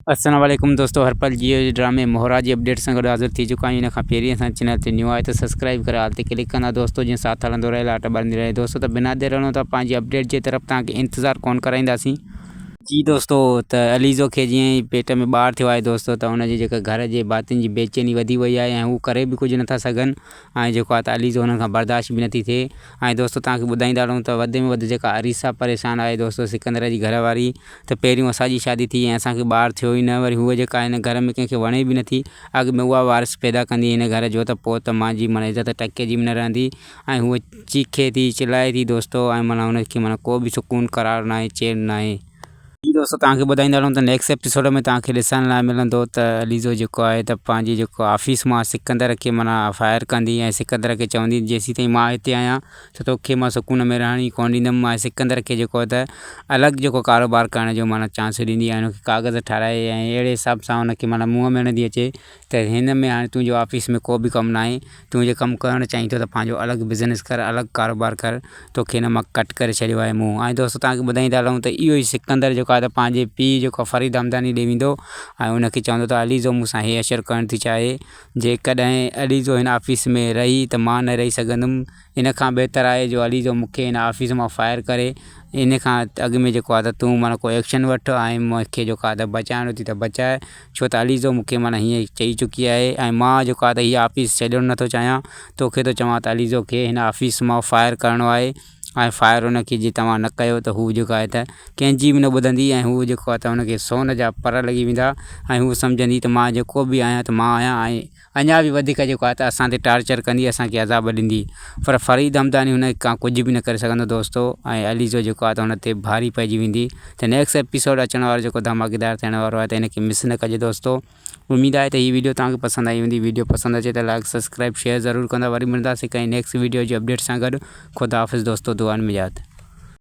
अस्सलाम वालेकुम दोस्तों, हर पल जियो ड्रामे मोहरा जी अपडेट सां गॾु हाज़िर थी चुका आहियूं। इन खां पहिरीं असां चैनल ते न्यू आहे त सब्सक्राइब करे हाल ते क्लिक कंदा दोस्तों, जीअं साथ हलंदो रहे, लाट ॿरंदी रहे दोस्तों। त बिना देर रहणो त पंहिंजी अपडेट जे तरफ़ तव्हांखे इंतज़ारु कोन कराईंदासीं जी दोस्तों। त अलीज़ो खे जीअं ई पेट में ॿार थियो आहे दोस्तों, त हुनजी जेका घर जे भातियुनि जी बेचैनी वधी वई आहे ऐं हू करे बि कुझु नथा सघनि। ऐं जेको आहे त अलीज़ो हुननि खां बर्दाश्त बि नथी थिए। ऐं दोस्तों तव्हांखे ॿुधाईंदा रहूं त वधि में वधि जेका अरीसा परेशान आहे दोस्तों, सिकंदर जी घरवारी। त पहिरियों असांजी शादी थी ऐं असांखे ॿारु थियो ई न, वरी हूअ जेका हिन घर में कंहिंखे वणे बि नथी। अॻु में उहा वारिस पैदा कंदी हिन घर जो, त पोइ त मुंहिंजी माना इज़त टके जी बि न रहंदी। ऐं हूअ चीखे थी, चिल्लाए थी दोस्तों, ऐं माना हुनखे माना को बि सुकून करार न आहे, चैन न आहे जी दोस्तों। तव्हांखे ॿुधाईंदा रहूं त नेक्स्ट एपिसोड में तव्हांखे ॾिसण लाइ मिलंदो त अलीज़ो जेको आहे त पंहिंजी जेको ऑफिस मां सिकंदर खे माना फायर कंदी ऐं सिकंदर खे चवंदी जेसीं ताईं मां हिते आहियां त तोखे मां सुकून में रहण ई कोन ॾींदुमि। ऐं सिकंदर खे जेको आहे त अलॻि जेको कारोबार करण जो माना चांस ॾींदी ऐं हुनखे कागज़ ठाराए ऐं अहिड़े हिसाब सां हुनखे माना मुंहं में नथी अचे त हिन में हाणे तुंहिंजो ऑफिस में को बि कमु न आहे। तूं जे कमु करणु चाहीं थो त पंहिंजो अलॻि बिज़नेस कर, अलॻि कारोबार कर, तोखे हिन मां कट करे छॾियो आहे मूं। ऐं दोस्तों तव्हांखे ॿुधाईंदा रहूं त इहो ई सिकंदर जेको आहे त पंहिंजे पीउ जेको फ़रीद हमदानी ॾे वेंदो ऐं हुनखे चवंदो त अलीज़ो मूंसां हे अशर करणु थी चाहे, जेकॾहिं अलीज़ो हिन ऑफिस में रही त मां न रही सघंदुमि। इन खां बहितर आहे जो अलीज़ो मूंखे हिन ऑफिस मां फायर करे। इन खां अॻु में जेको आहे त तूं माना कोई एक्शन वठि ऐं मूंखे जेको आहे त बचाइणो थी त बचाए, छो त अलीज़ो मूंखे माना हीअं चई चुकी आहे। ऐं मां जेको आहे त हीअ ऑफिस छॾणु नथो चाहियां, तोखे थो चवां त अलीज़ो खे हिन ऑफिस मां फायर करिणो आहे। ऐं फायर हुनखे जे तव्हां न कयो त हू जेको आहे त कंहिंजी बि न ॿुधंदी ऐं हू जेको आहे त हुनखे सोन जा पर लॻी वेंदा। ऐं हू सम्झंदी त मां जेको बि आहियां त मां आहियां, ऐं अञा बि वधीक जेको आहे त असां ते टार्चर कंदी, असांखे अज़ाब ॾींदी। पर फ़रीद हमदानी हुन खां कुझु बि न करे सघंदो दोस्तों। ऐं अलीज़ो जेको आहे त हुन ते भारी पइजी वेंदी। त नेक्स्ट एपिसोड अचण वारो जेको धमाकेदार थियण वारो आहे, त हिनखे मिस न कजे दोस्तों। उमेद आहे त हीअ वीडियो तव्हांखे पसंदि आई हूंदी। वीडियो पसंदि अचे त लाइक सब्सक्राइब शेयर ज़रूरु कंदा। वरी मिलंदासीं कंहिं नेक्स्ट वीडियो जी अपडेट सां गॾु। ख़ुदा हाफ़िज़ दोस्तों, दुआनि में यादि।